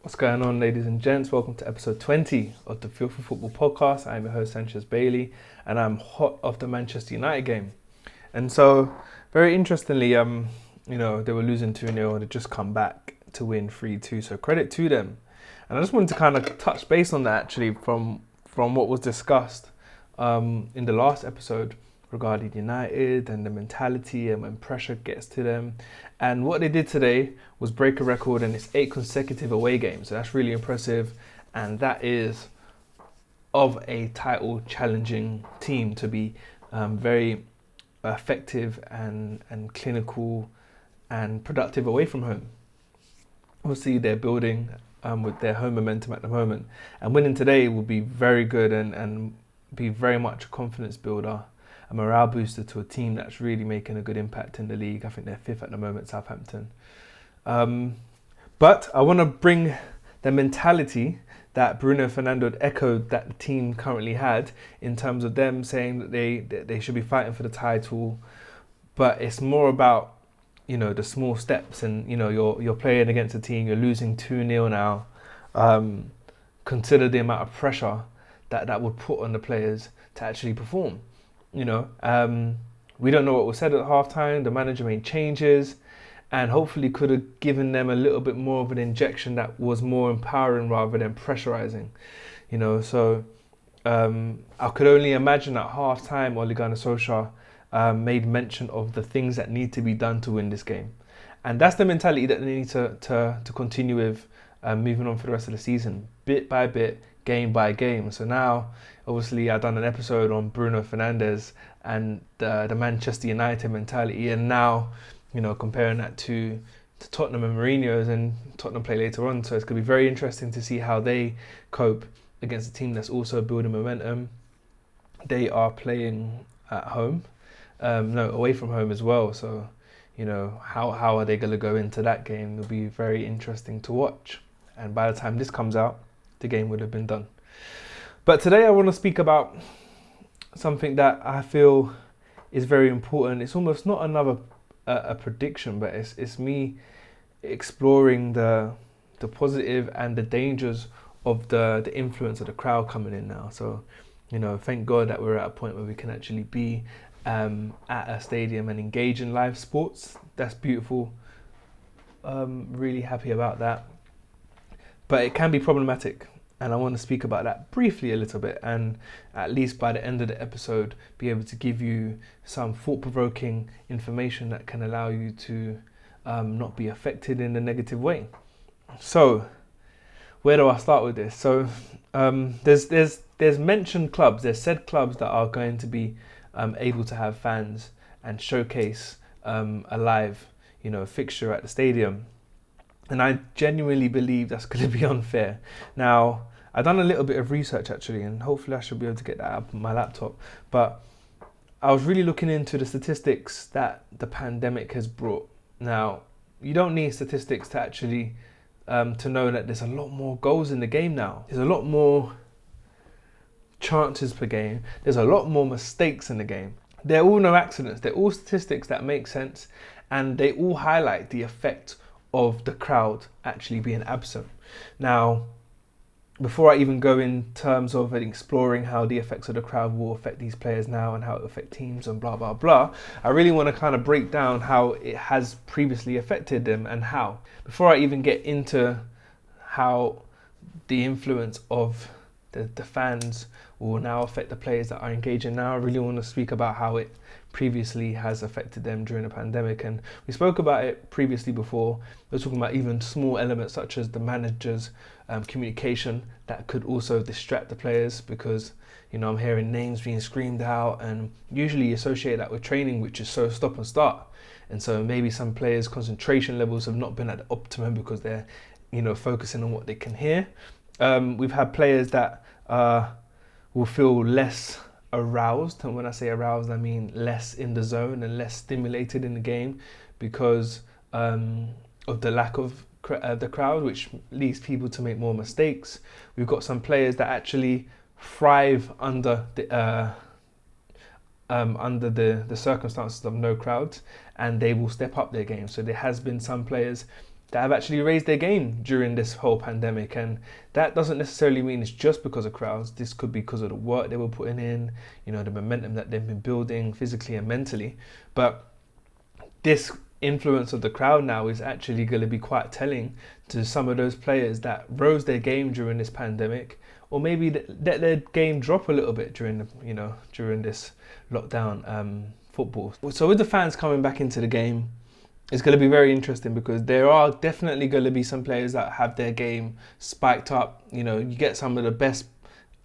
What's going on, ladies and gents? Welcome to episode 20 of the Feel for Football podcast. I'm your host, Sanchez, and I'm hot off the Manchester United game. And so, very interestingly, they were losing 2-0 and they just come back to win 3-2. So credit to them. And I just wanted to kind of touch base on that actually from what was discussed in the last episode regarding United and the mentality and when pressure gets to them. And what they did today was break a record, and it's 8 consecutive away games. So that's really impressive, and that is of a title challenging team to be very effective and clinical and productive away from home. Obviously they're building with their home momentum at the moment, and winning today will be very good and be very much a confidence builder, a morale booster to a team that's really making a good impact in the league. I think they're 5th at the moment, Southampton. But I want to bring the mentality that Bruno Fernandes echoed that the team currently had, in terms of them saying that they should be fighting for the title. But it's more about, the small steps, and you're playing against a team, you're losing 2-0 now. Consider the amount of pressure that would put on the players to actually perform. We don't know what was said at halftime. The manager made changes and hopefully could have given them a little bit more of an injection that was more empowering rather than pressurizing. So I could only imagine at halftime Ole Gunnar Solskjaer made mention of the things that need to be done to win this game. And that's the mentality that they need to continue with moving on for the rest of the season, bit by bit, game by game. So now, obviously, I've done an episode on Bruno Fernandes and the Manchester United mentality, and now, comparing that to Tottenham and Mourinho's, and Tottenham play later on. So it's going to be very interesting to see how they cope against a team that's also building momentum. They are playing at home, away from home as well. So, how are they going to go into that game? It'll be very interesting to watch. And by the time this comes out, the game would have been done. But today I want to speak about something that I feel is very important. It's almost not another a prediction, but it's me exploring the positive and the dangers of the influence of the crowd coming in now. So, thank God that we're at a point where we can actually be at a stadium and engage in live sports. That's beautiful. Really happy about that. But it can be problematic, and I want to speak about that briefly a little bit, and at least by the end of the episode be able to give you some thought-provoking information that can allow you to not be affected in a negative way. So, where do I start with this? So, there's mentioned clubs, there's said clubs that are going to be able to have fans and showcase a live, fixture at the stadium. And I genuinely believe that's going to be unfair. Now, I've done a little bit of research actually, and hopefully I should be able to get that up on my laptop. But I was really looking into the statistics that the pandemic has brought. Now, you don't need statistics to actually to know that there's a lot more goals in the game now. There's a lot more chances per game. There's a lot more mistakes in the game. They're all no accidents. They're all statistics that make sense, and they all highlight the effect of the crowd actually being absent. Now, before I even go in terms of exploring how the effects of the crowd will affect these players now and how it will affect teams and blah, blah, blah, I really want to kind of break down how it has previously affected them and how. Before I even get into how the influence of the fans will now affect the players that are engaging now, I really want to speak about how it previously has affected them during the pandemic. And we spoke about it previously before. We're talking about even small elements such as the manager's communication that could also distract the players, because I'm hearing names being screamed out, and usually you associate that with training, which is so stop and start. And so maybe some players' concentration levels have not been at the optimum because they're focusing on what they can hear. We've had players that will feel less aroused, and when I say aroused I mean less in the zone and less stimulated in the game because of the lack of the crowd, which leads people to make more mistakes. We've got some players that actually thrive under the circumstances of no crowds, and they will step up their game. So there has been some players that have actually raised their game during this whole pandemic. And that doesn't necessarily mean it's just because of crowds. This could be because of the work they were putting in, the momentum that they've been building physically and mentally. But this influence of the crowd now is actually going to be quite telling to some of those players that rose their game during this pandemic, or maybe let their game drop a little bit during this lockdown football. So with the fans coming back into the game, it's going to be very interesting, because there are definitely going to be some players that have their game spiked up. You get some of the best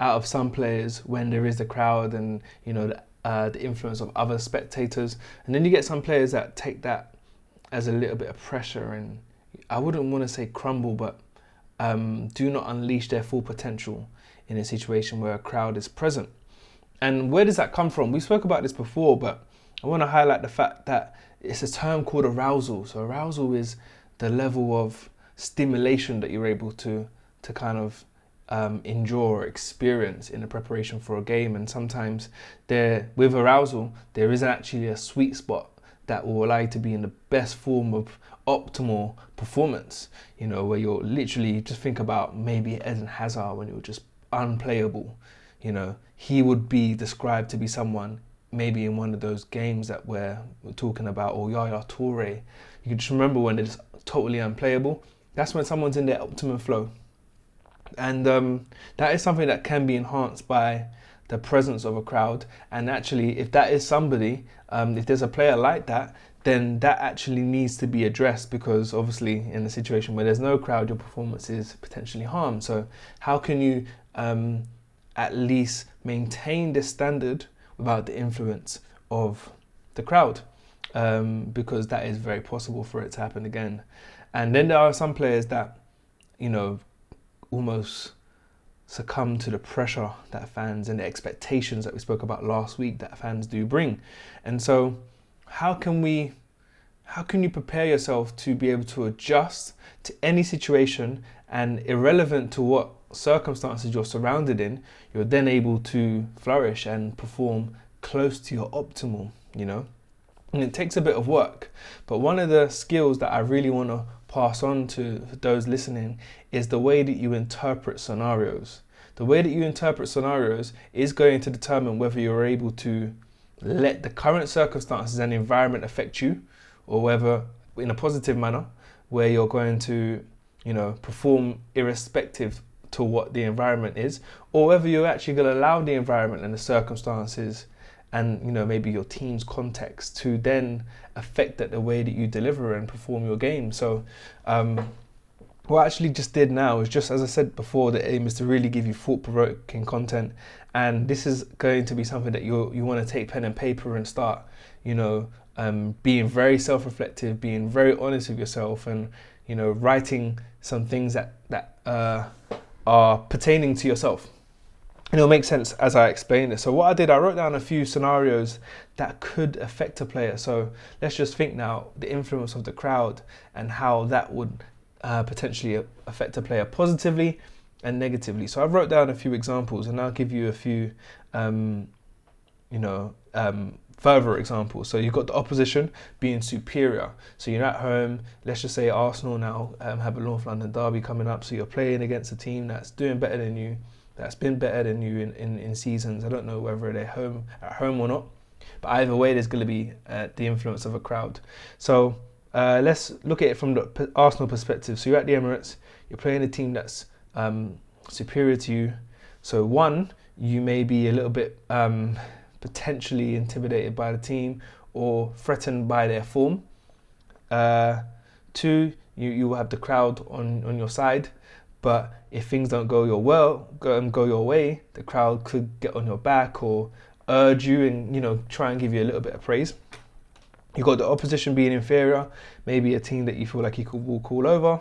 out of some players when there is the crowd and the influence of other spectators, and then you get some players that take that as a little bit of pressure, and I wouldn't want to say crumble, but do not unleash their full potential in a situation where a crowd is present. And where does that come from? We spoke about this before, but I want to highlight the fact that it's a term called arousal. So arousal is the level of stimulation that you're able to kind of endure or experience in the preparation for a game. And sometimes with arousal, there is actually a sweet spot that will allow you to be in the best form of optimal performance, where you're literally, just think about maybe Eden Hazard when you're just unplayable. He would be described to be someone maybe in one of those games that we're talking about, or Yaya Toure. You can just remember when they're just totally unplayable. That's when someone's in their optimum flow. And that is something that can be enhanced by the presence of a crowd. And actually, if that is somebody, if there's a player like that, then that actually needs to be addressed, because obviously in a situation where there's no crowd, your performance is potentially harmed. So how can you at least maintain this standard without the influence of the crowd? Because that is very possible for it to happen again. And then there are some players that, almost succumb to the pressure that fans and the expectations that we spoke about last week that fans do bring. And so how can you prepare yourself to be able to adjust to any situation, and irrelevant to what circumstances you're surrounded in, you're then able to flourish and perform close to your optimal, And it takes a bit of work, but one of the skills that I really want to pass on to those listening is the way that you interpret scenarios. The way that you interpret scenarios is going to determine whether you're able to let the current circumstances and environment affect you, or whether in a positive manner, where you're going to, perform irrespective to what the environment is, or whether you're actually going to allow the environment and the circumstances and maybe your team's context to then affect the way that you deliver and perform your game. So what I actually just did now is, just as I said before, the aim is to really give you thought-provoking content, and this is going to be something that you want to take pen and paper and start being very self-reflective, being very honest with yourself, and writing some things that are pertaining to yourself. And it'll make sense as I explain it. So what I did, I wrote down a few scenarios that could affect a player. So let's just think now, the influence of the crowd and how that would potentially affect a player positively and negatively. So I wrote down a few examples, and I'll give you a few, further examples. So you've got the opposition being superior. So you're at home, let's just say Arsenal now have a North London derby coming up. So you're playing against a team that's doing better than you, that's been better than you in seasons. I don't know whether they're at home or not, but either way, there's going to be the influence of a crowd. So let's look at it from the Arsenal perspective. So you're at the Emirates, you're playing a team that's superior to you. So one, you may be a little bit potentially intimidated by the team or threatened by their form. Two, you will have the crowd on your side. But if things don't go your way, the crowd could get on your back or urge you and try and give you a little bit of praise. You've got the opposition being inferior, maybe a team that you feel like you could walk all over.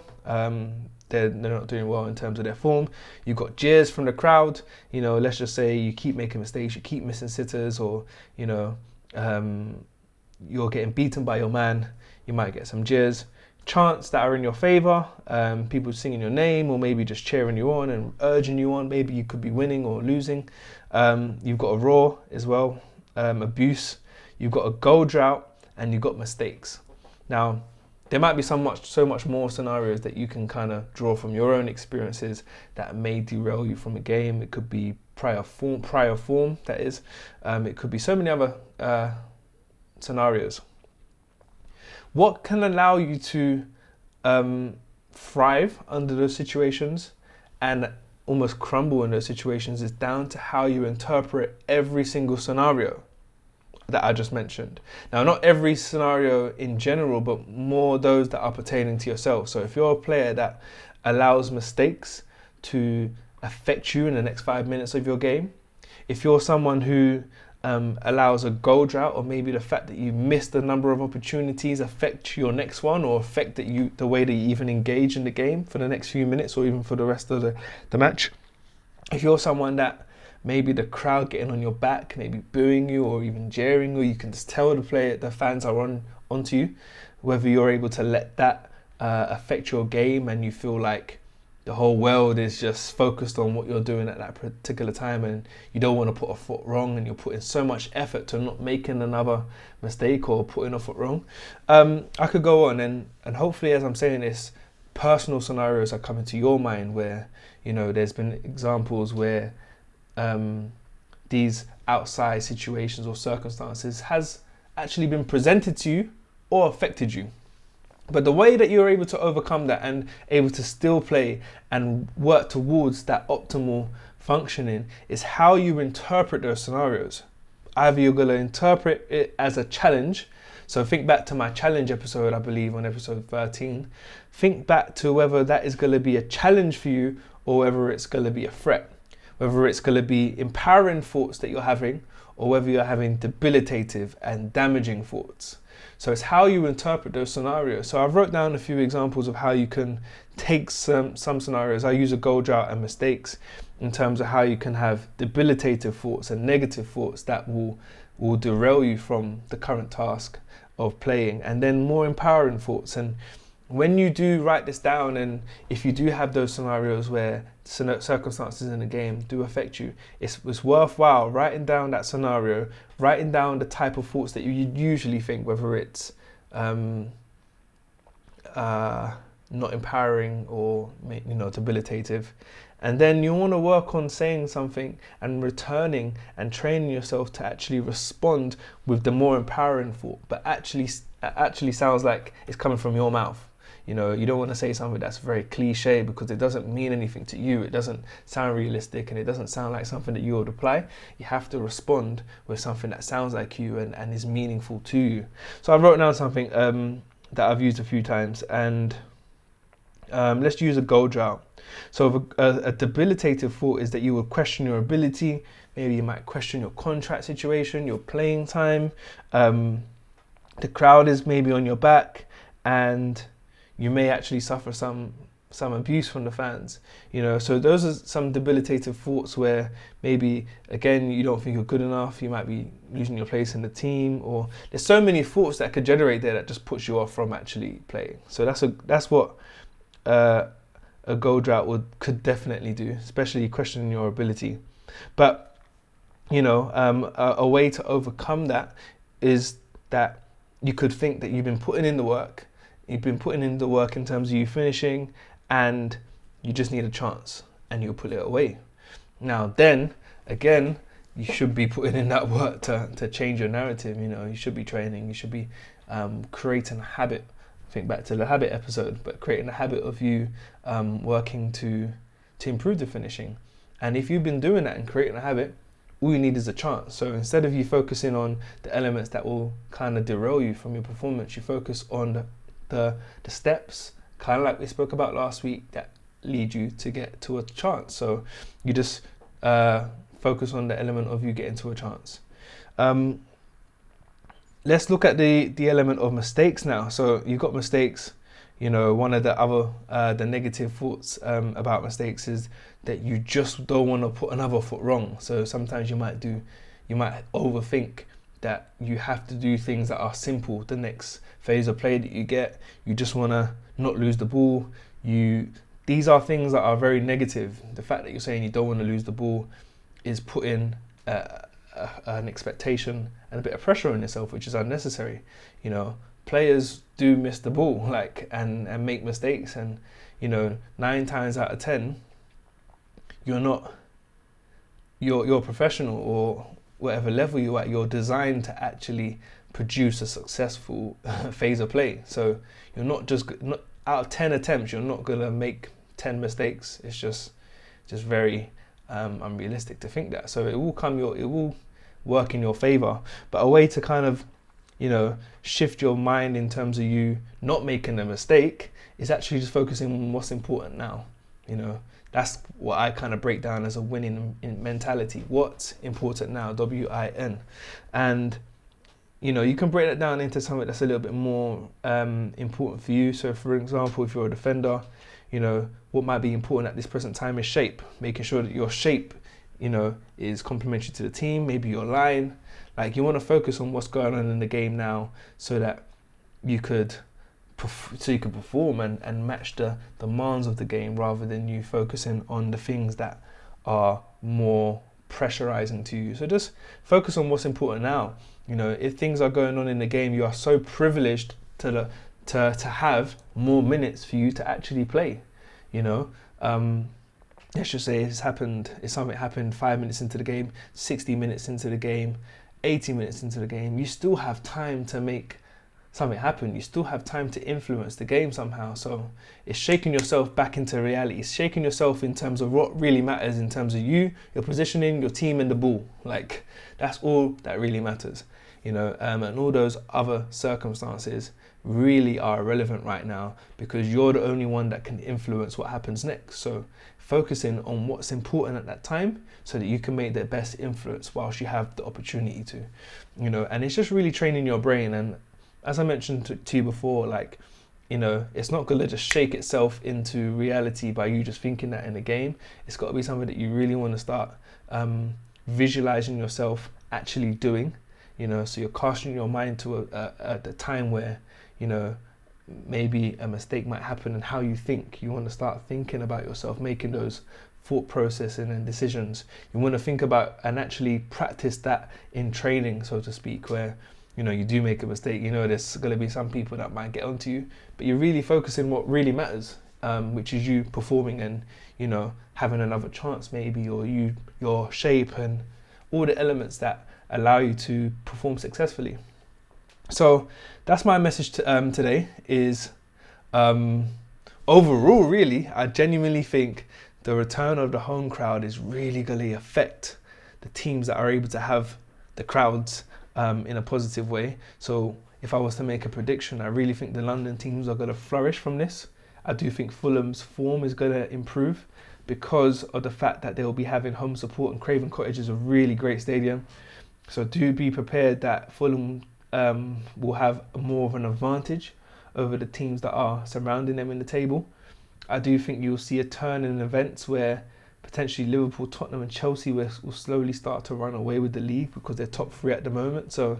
They're not doing well in terms of their form. You've got jeers from the crowd. Let's just say you keep making mistakes, you keep missing sitters, or you're getting beaten by your man. You might get some jeers. Chants that are in your favour, people singing your name or maybe just cheering you on and urging you on. Maybe you could be winning or losing. You've got a roar as well, abuse. You've got a goal drought, and you've got mistakes. Now, there might be so much more scenarios that you can kind of draw from your own experiences that may derail you from a game. It could be prior form, that is. It could be so many other scenarios. What can allow you to thrive under those situations and almost crumble in those situations is down to how you interpret every single scenario that I just mentioned. Now, not every scenario in general, but more those that are pertaining to yourself. So if you're a player that allows mistakes to affect you in the next 5 minutes of your game, if you're someone who allows a goal drought, or maybe the fact that you missed a number of opportunities affect your next one, or affect the way that you even engage in the game for the next few minutes or even for the rest of the match. If you're someone that maybe the crowd getting on your back, maybe booing you or even jeering, or you can just tell the fans are onto you, whether you're able to let that affect your game and you feel like the whole world is just focused on what you're doing at that particular time and you don't want to put a foot wrong and you're putting so much effort to not making another mistake or putting a foot wrong. I could go on and hopefully as I'm saying this, personal scenarios are coming to your mind where, there's been examples where these outside situations or circumstances has actually been presented to you or affected you. But the way that you're able to overcome that and able to still play and work towards that optimal functioning is how you interpret those scenarios. Either you're going to interpret it as a challenge. So think back to my challenge episode, I believe on episode 13. Think back to whether that is going to be a challenge for you or whether it's going to be a threat. Whether it's going to be empowering thoughts that you're having or whether you're having debilitative and damaging thoughts. So it's how you interpret those scenarios. So I've wrote down a few examples of how you can take some scenarios. I use a goal drought and mistakes in terms of how you can have debilitative thoughts and negative thoughts that will derail you from the current task of playing, and then more empowering thoughts. And when you do write this down, and if you do have those scenarios where circumstances in the game do affect you, it's worthwhile writing down that scenario, writing down the type of thoughts that you usually think, whether it's not empowering or debilitative. And then you want to work on saying something and returning and training yourself to actually respond with the more empowering thought, but actually sounds like it's coming from your mouth. You don't want to say something that's very cliche because it doesn't mean anything to you. It doesn't sound realistic and it doesn't sound like something that you would apply. You have to respond with something that sounds like you and is meaningful to you. So I wrote down something that I've used a few times, and let's use a goal drought. So a debilitative thought is that you will question your ability. Maybe you might question your contract situation, your playing time. The crowd is maybe on your back, and you may actually suffer some abuse from the fans. So those are some debilitative thoughts where maybe, again, you don't think you're good enough. You might be losing your place in the team, or there's so many thoughts that could generate there that just puts you off from actually playing. So that's what a goal drought could definitely do, especially questioning your ability. But a way to overcome that is that you could think that you've been putting in the work. You've been putting in the work in terms of you finishing, and you just need a chance, and you'll put it away. Now, then again, you should be putting in that work to change your narrative. You should be training. You should be creating a habit. Think back to the habit episode, but creating a habit of you working to improve the finishing. And if you've been doing that and creating a habit, all you need is a chance. So instead of you focusing on the elements that will kind of derail you from your performance, you focus on the steps, kind of like we spoke about last week, that lead you to get to a chance. So you just focus on the element of you getting to a chance. Let's look at the element of mistakes now. So you've got mistakes. One of the other the negative thoughts about mistakes is that you just don't want to put another foot wrong. So sometimes you might overthink that you have to do things that are simple. The next phase of play that you get, you just want to not lose the ball. These are things that are very negative. The fact that you're saying you don't want to lose the ball is putting an expectation and a bit of pressure on yourself, which is unnecessary. players do miss the ball, like, and make mistakes, and 9 times out of 10, you're a professional, or whatever level you're at, you're designed to actually produce a successful phase of play. So you're not out of 10 attempts, you're not gonna make 10 mistakes. It's just very unrealistic to think that. So it will work in your favor. But a way to kind of shift your mind in terms of you not making a mistake is actually just focusing on what's important now. That's what I kind of break down as a winning mentality. What's important now, WIN. And you can break that down into something that's a little bit more important for you. So for example, if you're a defender, what might be important at this present time is shape. Making sure that your shape, is complementary to the team, maybe your line. Like, you want to focus on what's going on in the game now, so that you could perform and match the demands of the game, rather than you focusing on the things that are more pressurizing to you. So just focus on what's important now. If things are going on in the game, you are so privileged to have more minutes for you to actually play. Let's just say something happened 5 minutes into the game, 60 minutes into the game, 80 minutes into the game. You still have time to make something happen. You still have time to influence the game somehow. So it's shaking yourself back into reality. It's shaking yourself in terms of what really matters, in terms of you, your positioning, your team, and the ball. Like, that's all that really matters. And all those other circumstances really are irrelevant right now, because you're the only one that can influence what happens next. So focusing on what's important at that time, so that you can make the best influence whilst you have the opportunity to, and it's just really training your brain. And as I mentioned to you before, like, it's not going to just shake itself into reality by you just thinking that in a game. It's got to be something that you really want to start visualizing yourself actually doing, so you're casting your mind to the time where, maybe a mistake might happen, and how you think. You want to start thinking about yourself, making those thought processing and decisions. You want to think about and actually practice that in training, so to speak, where you do make a mistake. There's going to be some people that might get onto you, but you're really focusing what really matters, which is you performing and having another chance maybe, or your shape and all the elements that allow you to perform successfully. So that's my message today. Is overall, really, I genuinely think the return of the home crowd is really going to affect the teams that are able to have the crowds in a positive way. So if I was to make a prediction, I really think the London teams are going to flourish from this. I do think Fulham's form is going to improve because of the fact that they'll be having home support, and Craven Cottage is a really great stadium. So do be prepared that Fulham will have more of an advantage over the teams that are surrounding them in the table. I do think you'll see a turn in events where potentially Liverpool, Tottenham and Chelsea will slowly start to run away with the league, because they're top 3 at the moment. So,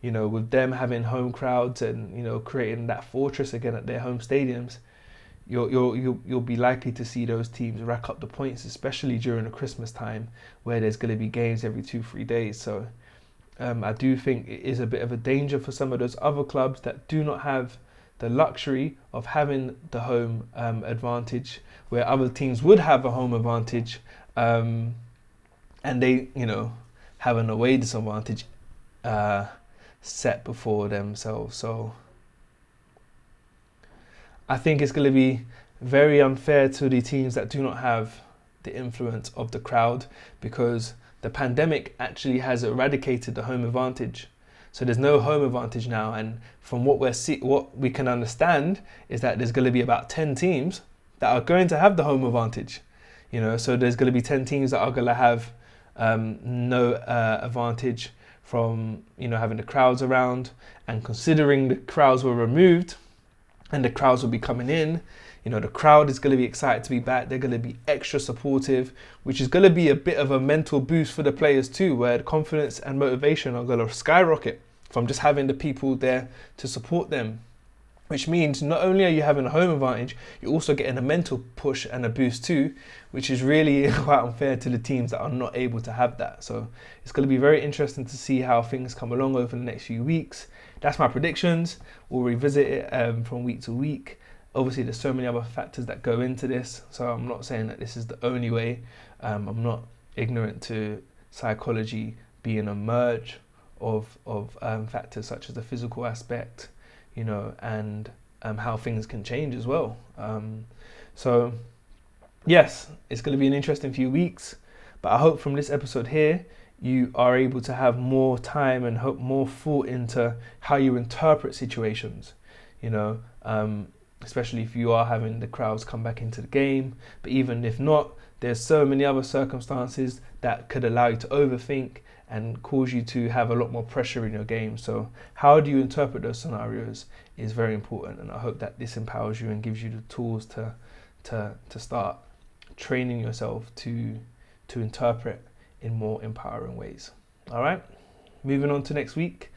with them having home crowds and, creating that fortress again at their home stadiums, you'll be likely to see those teams rack up the points, especially during the Christmas time, where there's going to be games every 2-3 days. So I do think it is a bit of a danger for some of those other clubs that do not have the luxury of having the home advantage, where other teams would have a home advantage, and they, have an away disadvantage set before themselves. So I think it's going to be very unfair to the teams that do not have the influence of the crowd, because the pandemic actually has eradicated the home advantage. So there's no home advantage now, and from what we can understand is that there's going to be about 10 teams that are going to have the home advantage. So there's going to be 10 teams that are going to have no advantage from having the crowds around, and considering the crowds were removed and the crowds will be coming in. The crowd is going to be excited to be back. They're going to be extra supportive, which is going to be a bit of a mental boost for the players too, where the confidence and motivation are going to skyrocket from just having the people there to support them. Which means not only are you having a home advantage, you're also getting a mental push and a boost too, which is really quite unfair to the teams that are not able to have that. So it's going to be very interesting to see how things come along over the next few weeks. that's my predictions. We'll revisit it from week to week. Obviously, there's so many other factors that go into this, so I'm not saying that this is the only way. I'm not ignorant to psychology being a merge of factors such as the physical aspect, and how things can change as well. So yes, it's going to be an interesting few weeks, but I hope from this episode here you are able to have more time and more thought into how you interpret situations, especially if you are having the crowds come back into the game. But even if not, there's so many other circumstances that could allow you to overthink and cause you to have a lot more pressure in your game. So how do you interpret those scenarios is very important, and I hope that this empowers you and gives you the tools to start training yourself to interpret in more empowering ways. All right, moving on to next week,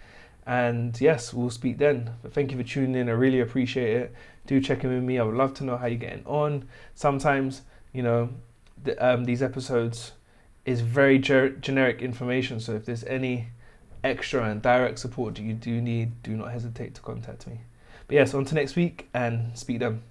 and yes, we'll speak then. But thank you for tuning in. I really appreciate it. Do check in with me. I would love to know how you're getting on. Sometimes, these episodes is very generic information, so if there's any extra and direct support that you do need, do not hesitate to contact me. But yes, on to next week, and speak then.